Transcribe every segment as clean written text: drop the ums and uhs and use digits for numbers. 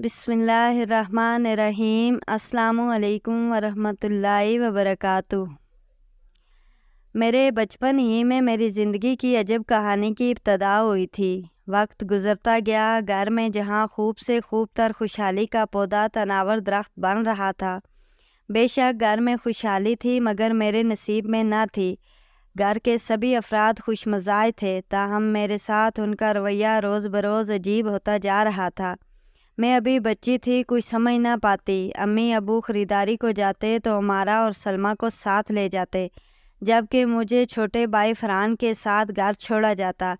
بسم اللہ الرحمن الرحیم۔ السلام علیکم ورحمۃ اللہ وبرکاتہ۔ میرے بچپن ہی میں میری زندگی کی عجب کہانی کی ابتدا ہوئی تھی۔ وقت گزرتا گیا، گھر میں جہاں خوب سے خوب تر خوشحالی کا پودا تناور درخت بن رہا تھا، بے شک گھر میں خوشحالی تھی مگر میرے نصیب میں نہ تھی۔ گھر کے سبھی افراد خوش مزاج تھے، تاہم میرے ساتھ ان کا رویہ روز بروز عجیب ہوتا جا رہا تھا۔ میں ابھی بچی تھی، کچھ سمجھ نہ پاتی۔ امی ابو خریداری کو جاتے تو ہمارا اور سلمہ کو ساتھ لے جاتے، جبکہ مجھے چھوٹے بھائی فرحان کے ساتھ گھر چھوڑا جاتا۔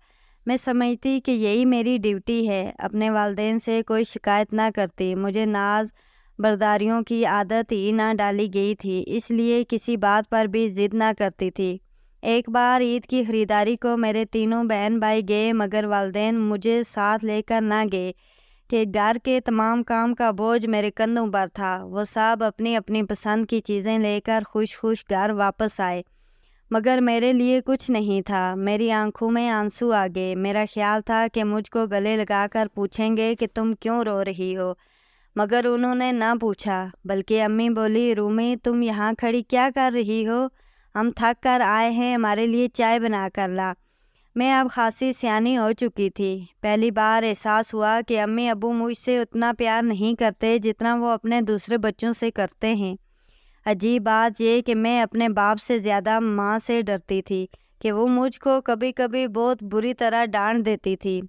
میں سمجھتی کہ یہی میری ڈیوٹی ہے، اپنے والدین سے کوئی شکایت نہ کرتی۔ مجھے ناز برداریوں کی عادت ہی نہ ڈالی گئی تھی، اس لیے کسی بات پر بھی ضد نہ کرتی تھی۔ ایک بار عید کی خریداری کو میرے تینوں بہن بھائی گئے مگر والدین مجھے ساتھ لے کر نہ گئے کہ گھر کے تمام کام کا بوجھ میرے کندھوں پر تھا۔ وہ سب اپنی اپنی پسند کی چیزیں لے کر خوش خوش گھر واپس آئے مگر میرے لیے کچھ نہیں تھا۔ میری آنکھوں میں آنسو آ گئے۔ میرا خیال تھا کہ مجھ کو گلے لگا کر پوچھیں گے کہ تم کیوں رو رہی ہو، مگر انہوں نے نہ پوچھا، بلکہ امی بولی، رومی تم یہاں کھڑی کیا کر رہی ہو؟ ہم تھک کر آئے ہیں، ہمارے لیے چائے بنا کر لا۔ میں اب خاصی سیانی ہو چکی تھی۔ پہلی بار احساس ہوا کہ امی ابو مجھ سے اتنا پیار نہیں کرتے جتنا وہ اپنے دوسرے بچوں سے کرتے ہیں۔ عجیب بات یہ کہ میں اپنے باپ سے زیادہ ماں سے ڈرتی تھی کہ وہ مجھ کو کبھی کبھی بہت بری طرح ڈانٹ دیتی تھی۔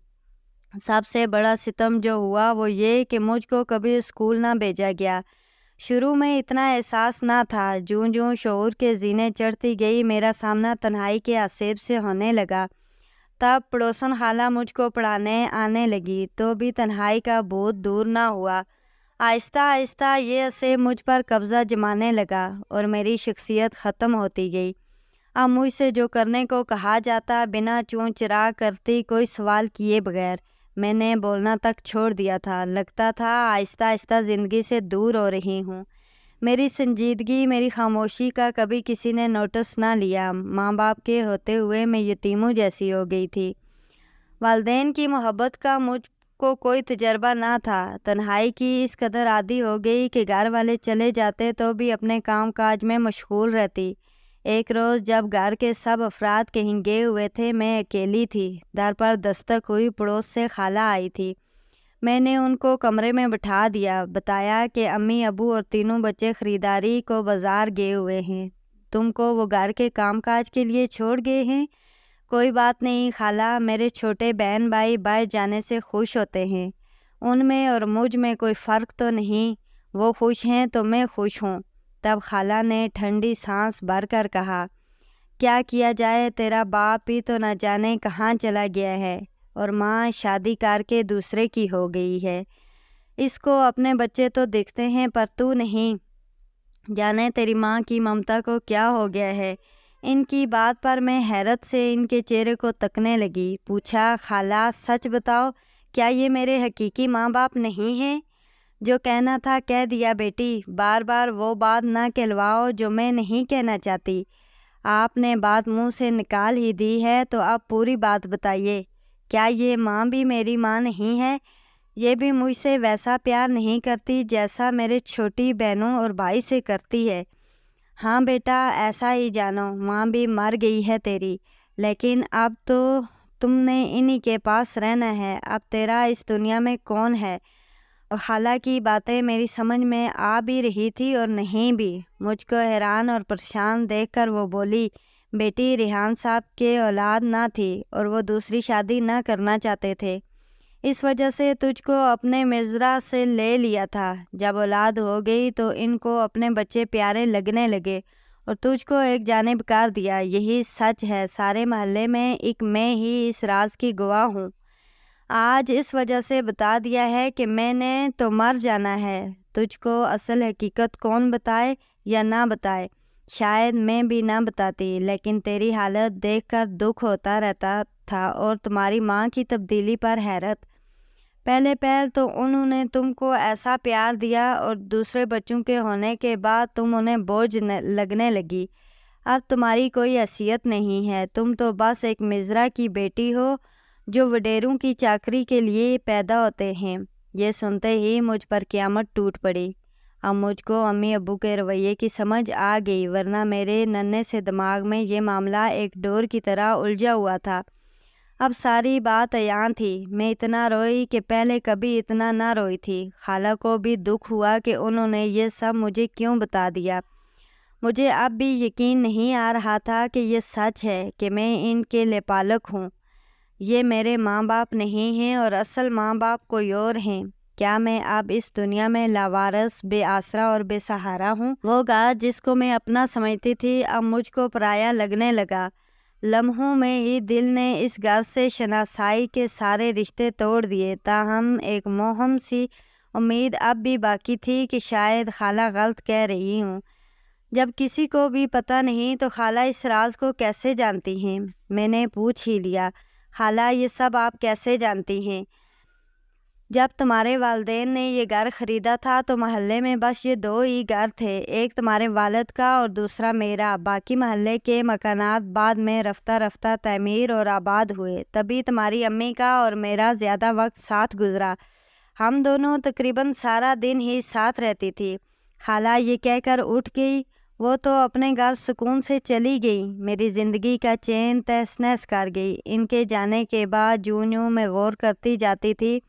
سب سے بڑا ستم جو ہوا وہ یہ کہ مجھ کو کبھی اسکول نہ بھیجا گیا۔ شروع میں اتنا احساس نہ تھا، جوں جوں شعور کے زینے چڑھتی گئی میرا سامنا تنہائی کے عذاب سے ہونے لگا۔ تب پڑوسن خالہ مجھ کو پڑھانے آنے لگی تو بھی تنہائی کا بھوت دور نہ ہوا۔ آہستہ آہستہ یہ عذاب مجھ پر قبضہ جمانے لگا اور میری شخصیت ختم ہوتی گئی۔ اب مجھ سے جو کرنے کو کہا جاتا بنا چوں چرا کرتی، کوئی سوال کیے بغیر۔ میں نے بولنا تک چھوڑ دیا تھا، لگتا تھا آہستہ آہستہ زندگی سے دور ہو رہی ہوں۔ میری سنجیدگی، میری خاموشی کا کبھی کسی نے نوٹس نہ لیا۔ ماں باپ کے ہوتے ہوئے میں یتیموں جیسی ہو گئی تھی۔ والدین کی محبت کا مجھ کو کوئی تجربہ نہ تھا۔ تنہائی کی اس قدر عادی ہو گئی کہ گھر والے چلے جاتے تو بھی اپنے کام کاج میں مشغول رہتی۔ ایک روز جب گھر کے سب افراد کہیں گئے ہوئے تھے، میں اکیلی تھی۔ در پر دستک ہوئی، پڑوس سے خالہ آئی تھی۔ میں نے ان کو کمرے میں بٹھا دیا، بتایا کہ امی ابو اور تینوں بچے خریداری کو بازار گئے ہوئے ہیں، تم کو وہ گھر کے کام کاج کے لیے چھوڑ گئے ہیں۔ کوئی بات نہیں خالہ، میرے چھوٹے بہن بھائی باہر جانے سے خوش ہوتے ہیں، ان میں اور مجھ میں کوئی فرق تو نہیں، وہ خوش ہیں تو میں خوش ہوں۔ تب خالہ نے ٹھنڈی سانس بھر کر کہا، کیا کیا جائے، تیرا باپ بھی تو نہ جانے کہاں چلا گیا ہے اور ماں شادی کر کے دوسرے کی ہو گئی ہے۔ اس کو اپنے بچے تو دکھتے ہیں پر تو نہیں، جانے تیری ماں کی ممتا کو کیا ہو گیا ہے۔ ان کی بات پر میں حیرت سے ان کے چہرے کو تکنے لگی۔ پوچھا، خالہ سچ بتاؤ، کیا یہ میرے حقیقی ماں باپ نہیں ہیں؟ جو کہنا تھا کہہ دیا بیٹی، بار بار وہ بات نہ کہلواؤ جو میں نہیں کہنا چاہتی۔ آپ نے بات منہ سے نکال ہی دی ہے تو اب پوری بات بتائیے، کیا یہ ماں بھی میری ماں نہیں ہے؟ یہ بھی مجھ سے ویسا پیار نہیں کرتی جیسا میرے چھوٹی بہنوں اور بھائی سے کرتی ہے؟ ہاں بیٹا، ایسا ہی جانو، ماں بھی مر گئی ہے تیری، لیکن اب تو تم نے انہی کے پاس رہنا ہے، اب تیرا اس دنیا میں کون ہے؟ اور خالہ کی باتیں میری سمجھ میں آ بھی رہی تھی اور نہیں بھی۔ مجھ کو حیران اور پریشان دیکھ کر وہ بولی، بیٹی ریحان صاحب کے اولاد نہ تھی اور وہ دوسری شادی نہ کرنا چاہتے تھے، اس وجہ سے تجھ کو اپنے مزرعہ سے لے لیا تھا۔ جب اولاد ہو گئی تو ان کو اپنے بچے پیارے لگنے لگے اور تجھ کو ایک جانب کر دیا۔ یہی سچ ہے، سارے محلے میں ایک میں ہی اس راز کی گواہ ہوں۔ آج اس وجہ سے بتا دیا ہے کہ میں نے تو مر جانا ہے، تجھ کو اصل حقیقت کون بتائے یا نہ بتائے، شاید میں بھی نہ بتاتی، لیکن تیری حالت دیکھ کر دکھ ہوتا رہتا تھا اور تمہاری ماں کی تبدیلی پر حیرت۔ پہلے پہل تو انہوں نے تم کو ایسا پیار دیا اور دوسرے بچوں کے ہونے کے بعد تم انہیں بوجھ لگنے لگی۔ اب تمہاری کوئی حیثیت نہیں ہے، تم تو بس ایک مزرعہ کی بیٹی ہو جو وڈیروں کی چاکری کے لیے پیدا ہوتے ہیں۔ یہ سنتے ہی مجھ پر قیامت ٹوٹ پڑی۔ اب مجھ کو امی ابو کے رویے کی سمجھ آ گئی، ورنہ میرے ننھے سے دماغ میں یہ معاملہ ایک ڈور کی طرح الجھا ہوا تھا۔ اب ساری بات عیاں تھی۔ میں اتنا روئی کہ پہلے کبھی اتنا نہ روئی تھی۔ خالہ کو بھی دکھ ہوا کہ انہوں نے یہ سب مجھے کیوں بتا دیا۔ مجھے اب بھی یقین نہیں آ رہا تھا کہ یہ سچ ہے کہ میں ان کے لپالک ہوں۔ یہ میرے ماں باپ نہیں ہیں اور اصل ماں باپ کوئی اور ہیں۔ کیا میں اب اس دنیا میں لاوارث، بے آسرا اور بے سہارا ہوں؟ وہ گھر جس کو میں اپنا سمجھتی تھی اب مجھ کو پرایا لگنے لگا۔ لمحوں میں ہی دل نے اس گھر سے شناسائی کے سارے رشتے توڑ دیے، تاہم ایک موہم سی امید اب بھی باقی تھی کہ شاید خالہ غلط کہہ رہی ہوں۔ جب کسی کو بھی پتہ نہیں تو خالہ اس راز کو کیسے جانتی ہیں؟ میں نے پوچھ ہی لیا، خالہ یہ سب آپ کیسے جانتی ہیں؟ جب تمہارے والدین نے یہ گھر خریدا تھا تو محلے میں بس یہ دو ہی گھر تھے، ایک تمہارے والد کا اور دوسرا میرا۔ باقی محلے کے مکانات بعد میں رفتہ رفتہ تعمیر اور آباد ہوئے، تبھی تمہاری امی کا اور میرا زیادہ وقت ساتھ گزرا۔ ہم دونوں تقریباً سارا دن ہی ساتھ رہتی تھی۔ خالہ یہ کہہ کر اٹھ گئی، وہ تو اپنے گھر سکون سے چلی گئی، میری زندگی کا چین تہس نہس کر گئی۔ ان کے جانے کے بعد جوں جوں میں غور کرتی جاتی تھی،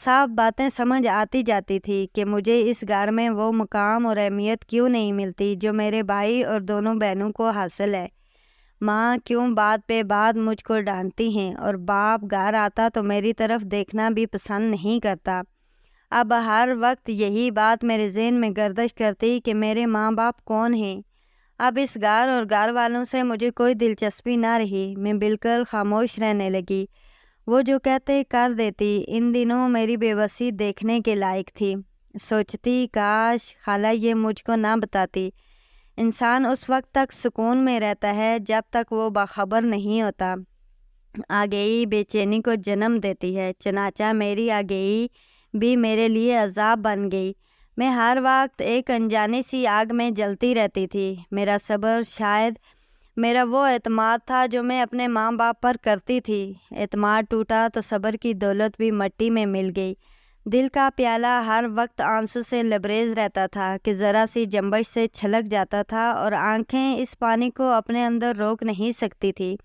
صاف باتیں سمجھ آتی جاتی تھی کہ مجھے اس گھر میں وہ مقام اور اہمیت کیوں نہیں ملتی جو میرے بھائی اور دونوں بہنوں کو حاصل ہے۔ ماں کیوں بات پہ بات مجھ کو ڈانٹتی ہیں اور باپ گھر آتا تو میری طرف دیکھنا بھی پسند نہیں کرتا۔ اب ہر وقت یہی بات میرے ذہن میں گردش کرتی کہ میرے ماں باپ کون ہیں۔ اب اس گھر اور گھر والوں سے مجھے کوئی دلچسپی نہ رہی، میں بالکل خاموش رہنے لگی۔ وہ جو کہتے کر دیتی۔ ان دنوں میری بے بسی دیکھنے کے لائق تھی۔ سوچتی کاش خالہ یہ مجھ کو نہ بتاتی۔ انسان اس وقت تک سکون میں رہتا ہے جب تک وہ باخبر نہیں ہوتا۔ آگہی بے چینی کو جنم دیتی ہے، چنانچہ میری آگہی بھی میرے لیے عذاب بن گئی۔ میں ہر وقت ایک انجانی سی آگ میں جلتی رہتی تھی۔ میرا صبر شاید میرا وہ اعتماد تھا جو میں اپنے ماں باپ پر کرتی تھی۔ اعتماد ٹوٹا تو صبر کی دولت بھی مٹی میں مل گئی۔ دل کا پیالہ ہر وقت آنسو سے لبریز رہتا تھا کہ ذرا سی جنبش سے چھلک جاتا تھا اور آنکھیں اس پانی کو اپنے اندر روک نہیں سکتی تھی۔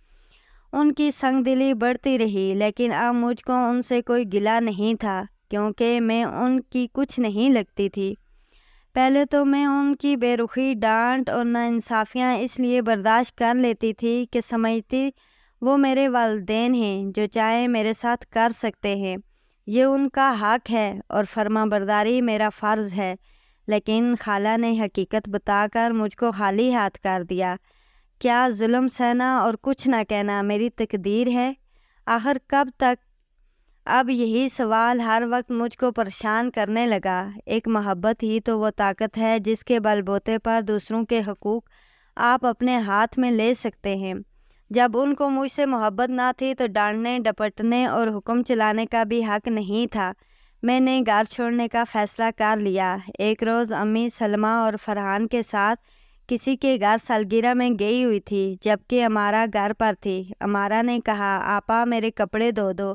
ان کی سنگ دلی بڑھتی رہی، لیکن اب مجھ کو ان سے کوئی گلہ نہیں تھا کیونکہ میں ان کی کچھ نہیں لگتی تھی۔ پہلے تو میں ان کی بے رخی، ڈانٹ اور ناانصافیاں اس لیے برداشت کر لیتی تھی کہ سمجھتی وہ میرے والدین ہیں، جو چاہے میرے ساتھ کر سکتے ہیں، یہ ان کا حق ہے اور فرما برداری میرا فرض ہے۔ لیکن خالہ نے حقیقت بتا کر مجھ کو خالی ہاتھ کر دیا۔ کیا ظلم سہنا اور کچھ نہ کہنا میری تقدیر ہے؟ آخر کب تک؟ اب یہی سوال ہر وقت مجھ کو پریشان کرنے لگا۔ ایک محبت ہی تو وہ طاقت ہے جس کے بل بوتے پر دوسروں کے حقوق آپ اپنے ہاتھ میں لے سکتے ہیں۔ جب ان کو مجھ سے محبت نہ تھی تو ڈانٹنے، ڈپٹنے اور حکم چلانے کا بھی حق نہیں تھا۔ میں نے گھر چھوڑنے کا فیصلہ کر لیا۔ ایک روز امی سلمیٰ اور فرحان کے ساتھ کسی کے گھر سالگرہ میں گئی ہوئی تھی، جبکہ امارا گھر پر تھی۔ امارا نے کہا، آپا میرے کپڑے دھو دو،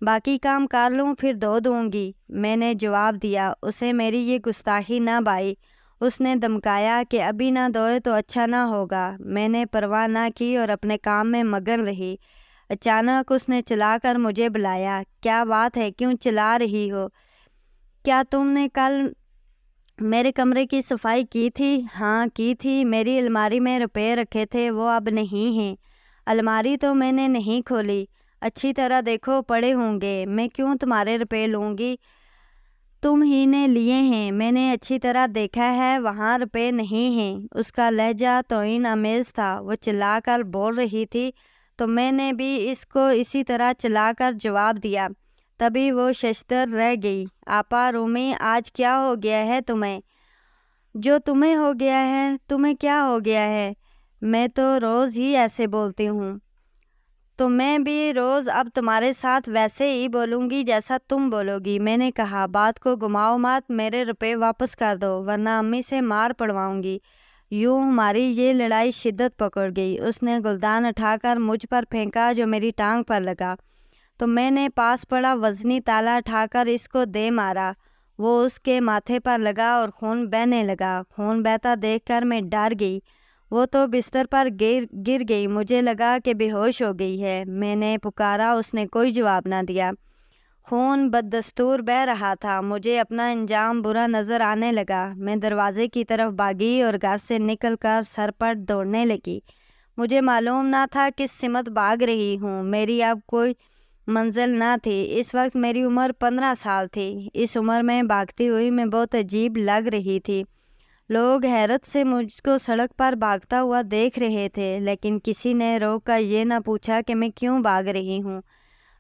باقی کام کر لوں پھر دھو دوں گی۔ میں نے جواب دیا، اسے میری یہ گستاخی نہ بھائی۔ اس نے دمکایا کہ ابھی نہ دھوئے تو اچھا نہ ہوگا۔ میں نے پرواہ نہ کی اور اپنے کام میں مگن رہی۔ اچانک اس نے چلا کر مجھے بلایا، کیا بات ہے، کیوں چلا رہی ہو؟ کیا تم نے کل میرے کمرے کی صفائی کی تھی؟ ہاں کی تھی، میری الماری میں روپے رکھے تھے، وہ اب نہیں ہیں۔ الماری تو میں نے نہیں کھولی، اچھی طرح دیکھو پڑے ہوں گے۔ میں کیوں تمہارے روپے لوں گی؟ تم ہی نے لیے ہیں، میں نے اچھی طرح دیکھا ہے، وہاں روپے نہیں ہیں۔ اس کا لہجہ توہین آمیز تھا۔ وہ چلا کر بول رہی تھی تو میں نے بھی اس کو اسی طرح چلا کر جواب دیا۔ تبھی وہ ششدر رہ گئی۔ آپا رومی، آج کیا ہو گیا ہے تمہیں؟ جو تمہیں ہو گیا ہے، تمہیں کیا ہو گیا ہے؟ میں تو روز ہی ایسے بولتی ہوں، تو میں بھی روز اب تمہارے ساتھ ویسے ہی بولوں گی جیسا تم بولو گی۔ میں نے کہا، بات کو گھماؤ مت، میرے روپے واپس کر دو ورنہ امی سے مار پڑواؤں گی۔ یوں ہماری یہ لڑائی شدت پکڑ گئی۔ اس نے گلدان اٹھا کر مجھ پر پھینکا جو میری ٹانگ پر لگا۔ تو میں نے پاس پڑا وزنی تالا اٹھا کر اس کو دے مارا۔ وہ اس کے ماتھے پر لگا اور خون بہنے لگا۔ خون بہتا دیکھ کر میں ڈر گئی۔ وہ تو بستر پر گر گئی۔ مجھے لگا کہ بے ہوش ہو گئی ہے۔ میں نے پکارا، اس نے کوئی جواب نہ دیا۔ خون بدستور بہہ رہا تھا۔ مجھے اپنا انجام برا نظر آنے لگا۔ میں دروازے کی طرف بھاگی اور گھر سے نکل کر سرپٹ دوڑنے لگی۔ مجھے معلوم نہ تھا کس سمت بھاگ رہی ہوں۔ میری اب کوئی منزل نہ تھی۔ اس وقت میری عمر 15 سال تھی۔ اس عمر میں بھاگتی ہوئی میں بہت عجیب لگ رہی تھی۔ لوگ حیرت سے مجھ کو سڑک پر بھاگتا ہوا دیکھ رہے تھے، لیکن کسی نے روک کر یہ نہ پوچھا کہ میں کیوں بھاگ رہی ہوں۔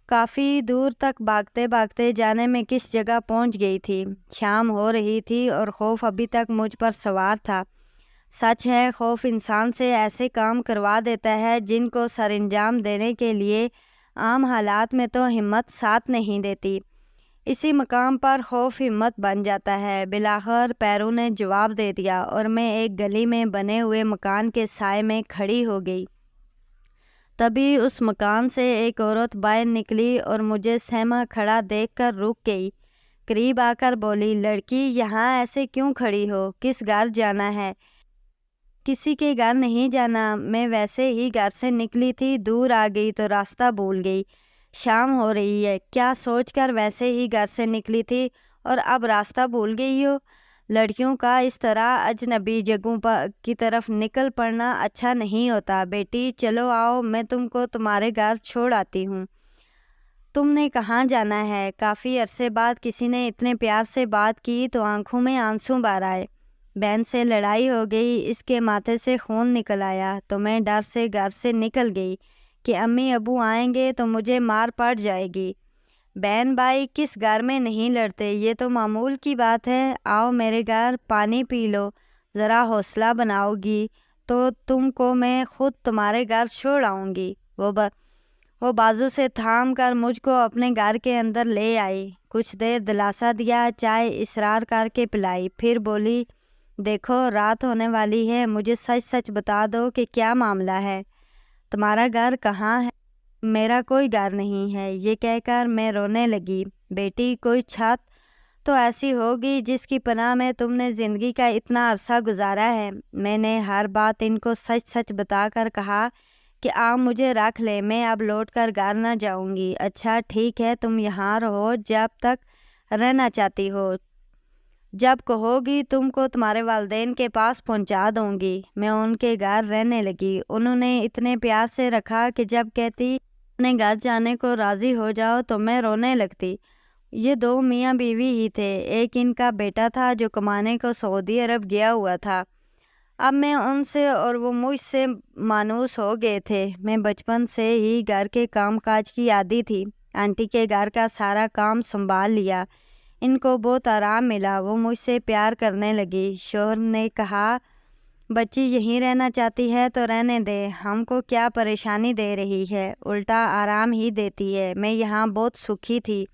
کافی دور تک بھاگتے بھاگتے جانے میں کس جگہ پہنچ گئی تھی۔ شام ہو رہی تھی اور خوف ابھی تک مجھ پر سوار تھا۔ سچ ہے، خوف انسان سے ایسے کام کروا دیتا ہے جن کو سر انجام دینے کے لیے عام حالات میں تو ہمت ساتھ نہیں دیتی۔ اسی مقام پر خوف ہمت بن جاتا ہے۔ بالآخر پیروں نے جواب دے دیا اور میں ایک گلی میں بنے ہوئے مکان کے سائے میں کھڑی ہو گئی۔ تبھی اس مکان سے ایک عورت باہر نکلی اور مجھے سہما کھڑا دیکھ کر رک گئی۔ قریب آ کر بولی، لڑکی یہاں ایسے کیوں کھڑی ہو؟ کس گھر جانا ہے؟ کسی کے گھر نہیں جانا، میں ویسے ہی گھر سے نکلی تھی، دور آ گئی تو راستہ بھول گئی۔ شام ہو رہی ہے، کیا سوچ کر ویسے ہی گھر سے نکلی تھی اور اب راستہ بھول گئی ہو؟ لڑکیوں کا اس طرح اجنبی جگہوں کی طرف نکل پڑنا اچھا نہیں ہوتا۔ بیٹی چلو آؤ، میں تم کو تمہارے گھر چھوڑ آتی ہوں۔ تم نے کہاں جانا ہے؟ کافی عرصے بعد کسی نے اتنے پیار سے بات کی تو آنکھوں میں آنسو بھر آئے۔ بہن سے لڑائی ہو گئی، اس کے ماتھے سے خون نکل آیا تو میں ڈر سے گھر سے نکل گئی کہ امی ابو آئیں گے تو مجھے مار پڑ جائے گی۔ بہن بھائی کس گھر میں نہیں لڑتے، یہ تو معمول کی بات ہے۔ آؤ میرے گھر، پانی پی لو، ذرا حوصلہ بناؤ گی تو تم کو میں خود تمہارے گھر چھوڑ آؤں گی۔ وہ بازو سے تھام کر مجھ کو اپنے گھر کے اندر لے آئی۔ کچھ دیر دلاسا دیا، چائے اصرار کر کے پلائی، پھر بولی، دیکھو رات ہونے والی ہے، مجھے سچ سچ بتا دو کہ کیا معاملہ ہے۔ تمہارا گھر کہاں ہے؟ میرا کوئی گھر نہیں ہے۔ یہ کہہ کر میں رونے لگی۔ بیٹی کوئی چھت تو ایسی ہوگی جس کی پناہ میں تم نے زندگی کا اتنا عرصہ گزارا ہے۔ میں نے ہر بات ان کو سچ سچ بتا کر کہا کہ آپ مجھے رکھ لیں، میں اب لوٹ کر گھر نہ جاؤں گی۔ اچھا ٹھیک ہے، تم یہاں رہو جب تک رہنا چاہتی ہو، جب کہو گی تم کو تمہارے والدین کے پاس پہنچا دوں گی۔ میں ان کے گھر رہنے لگی۔ انہوں نے اتنے پیار سے رکھا کہ جب کہتی اپنے گھر جانے کو راضی ہو جاؤ تو میں رونے لگتی۔ یہ 2 میاں بیوی ہی تھے۔ ایک ان کا بیٹا تھا جو کمانے کو سعودی عرب گیا ہوا تھا۔ اب میں ان سے اور وہ مجھ سے مانوس ہو گئے تھے۔ میں بچپن سے ہی گھر کے کام کاج کی عادی تھی۔ آنٹی کے گھر کا سارا کام سنبھال لیا۔ ان کو بہت آرام ملا، وہ مجھ سے پیار کرنے لگی۔ شوہر نے کہا، بچی یہیں رہنا چاہتی ہے تو رہنے دے، ہم کو کیا پریشانی دے رہی ہے، الٹا آرام ہی دیتی ہے۔ میں یہاں بہت سکھی تھی،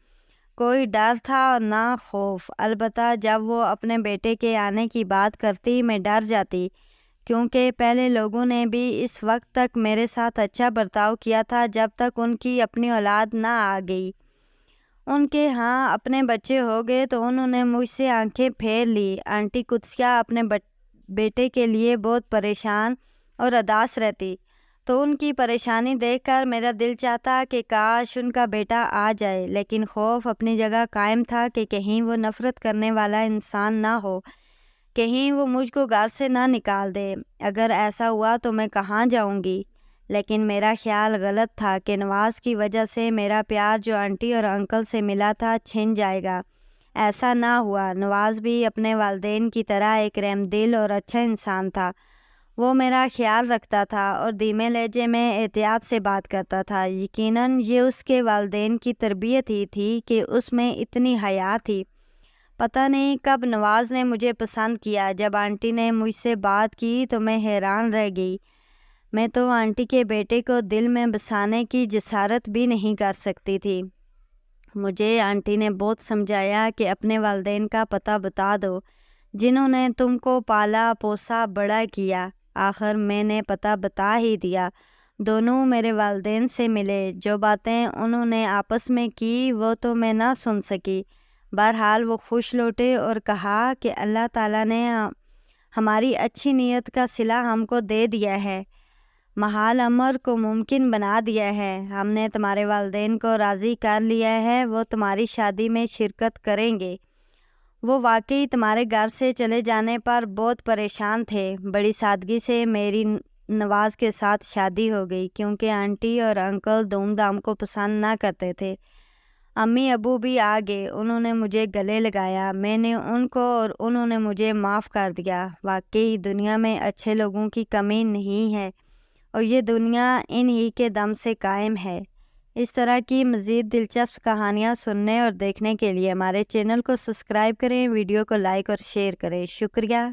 کوئی ڈر تھا اور نہ خوف۔ البتہ جب وہ اپنے بیٹے کے آنے کی بات کرتی میں ڈر جاتی، کیونکہ پہلے لوگوں نے بھی اس وقت تک میرے ساتھ اچھا برتاؤ کیا تھا جب تک ان کی اپنی اولاد نہ آ گئی۔ ان کے ہاں اپنے بچے ہو گئے تو انہوں نے مجھ سے آنکھیں پھیر لی۔ آنٹی قدسیہ اپنے بیٹے کے لیے بہت پریشان اور اداس رہتی، تو ان کی پریشانی دیکھ کر میرا دل چاہتا کہ کاش ان کا بیٹا آ جائے، لیکن خوف اپنی جگہ قائم تھا کہ کہیں وہ نفرت کرنے والا انسان نہ ہو، کہیں وہ مجھ کو گھر سے نہ نکال دے۔ اگر ایسا ہوا تو میں کہاں جاؤں گی؟ لیکن میرا خیال غلط تھا کہ نواز کی وجہ سے میرا پیار جو آنٹی اور انکل سے ملا تھا چھن جائے گا۔ ایسا نہ ہوا۔ نواز بھی اپنے والدین کی طرح ایک رحم دل اور اچھا انسان تھا۔ وہ میرا خیال رکھتا تھا اور دھیمے لہجے میں احتیاط سے بات کرتا تھا۔ یقیناً یہ اس کے والدین کی تربیت ہی تھی کہ اس میں اتنی حیا تھی۔ پتہ نہیں کب نواز نے مجھے پسند کیا۔ جب آنٹی نے مجھ سے بات کی تو میں حیران رہ گئی۔ میں تو آنٹی کے بیٹے کو دل میں بسانے کی جسارت بھی نہیں کر سکتی تھی۔ مجھے آنٹی نے بہت سمجھایا کہ اپنے والدین کا پتہ بتا دو، جنہوں نے تم کو پالا پوسا بڑا کیا۔ آخر میں نے پتہ بتا ہی دیا۔ دونوں میرے والدین سے ملے، جو باتیں انہوں نے آپس میں کی وہ تو میں نہ سن سکی۔ بہرحال وہ خوش لوٹے اور کہا کہ اللہ تعالیٰ نے ہماری اچھی نیت کا صلہ ہم کو دے دیا ہے، محال امر کو ممکن بنا دیا ہے۔ ہم نے تمہارے والدین کو راضی کر لیا ہے، وہ تمہاری شادی میں شرکت کریں گے۔ وہ واقعی تمہارے گھر سے چلے جانے پر بہت پریشان تھے۔ بڑی سادگی سے میری نواز کے ساتھ شادی ہو گئی، کیونکہ آنٹی اور انکل دھوم دھام کو پسند نہ کرتے تھے۔ امی ابو بھی آ گئے، انہوں نے مجھے گلے لگایا، میں نے ان کو اور انہوں نے مجھے معاف کر دیا۔ واقعی دنیا میں اچھے لوگوں کی کمی نہیں ہے، اور یہ دنیا ان ہی کے دم سے قائم ہے۔ اس طرح کی مزید دلچسپ کہانیاں سننے اور دیکھنے کے لیے ہمارے چینل کو سبسکرائب کریں، ویڈیو کو لائک اور شیئر کریں۔ شکریہ۔